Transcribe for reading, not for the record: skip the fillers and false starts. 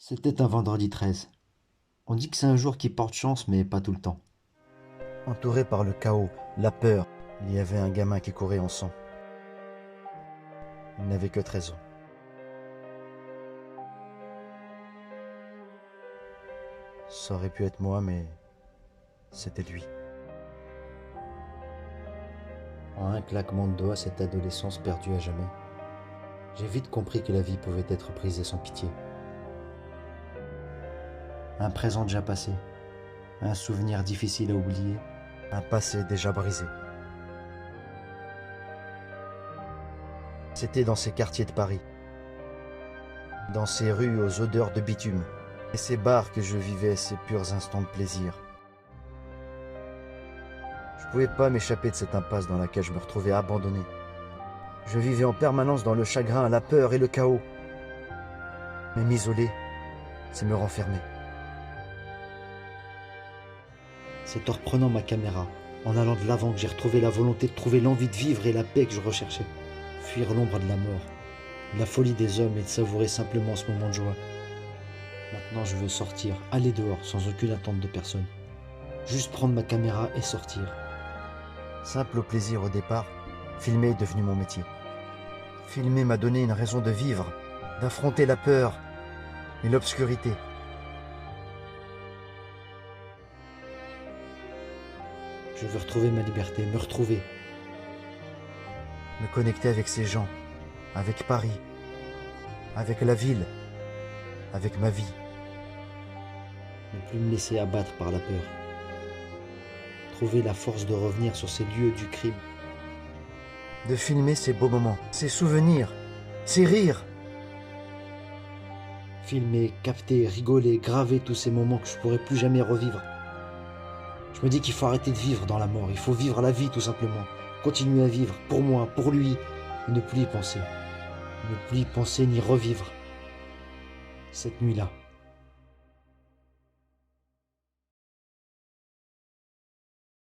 C'était un vendredi 13. On dit que c'est un jour qui porte chance, mais pas tout le temps. Entouré par le chaos, la peur, il y avait un gamin qui courait en sang. Il n'avait que 13 ans. Ça aurait pu être moi, mais c'était lui. En un claquement de doigts, cette adolescence perdue à jamais. J'ai vite compris que la vie pouvait être brisée sans pitié. Un présent déjà passé, un souvenir difficile à oublier. Un passé déjà brisé. C'était dans ces quartiers de Paris, dans ces rues aux odeurs de bitume, et ces bars que je vivais ces purs instants de plaisir. Je ne pouvais pas m'échapper de cette impasse dans laquelle je me retrouvais abandonné. Je vivais en permanence dans le chagrin, la peur et le chaos. Mais m'isoler, c'est me renfermer. C'est en reprenant ma caméra, en allant de l'avant, que j'ai retrouvé la volonté de trouver l'envie de vivre et la paix que je recherchais. Fuir l'ombre de la mort, de la folie des hommes et de savourer simplement ce moment de joie. Maintenant, je veux sortir, aller dehors, sans aucune attente de personne. Juste prendre ma caméra et sortir. Simple au plaisir au départ, filmer est devenu mon métier. Filmer m'a donné une raison de vivre, d'affronter la peur et l'obscurité. Je veux retrouver ma liberté, me retrouver. Me connecter avec ces gens, avec Paris, avec la ville, avec ma vie. Ne plus me laisser abattre par la peur. Trouver la force de revenir sur ces lieux du crime. De filmer ces beaux moments, ces souvenirs, ces rires. Filmer, capter, rigoler, graver tous ces moments que je pourrai plus jamais revivre. Je me dis qu'il faut arrêter de vivre dans la mort, il faut vivre la vie tout simplement. Continuer à vivre, pour moi, pour lui, et ne plus y penser. Ne plus y penser ni revivre cette nuit-là.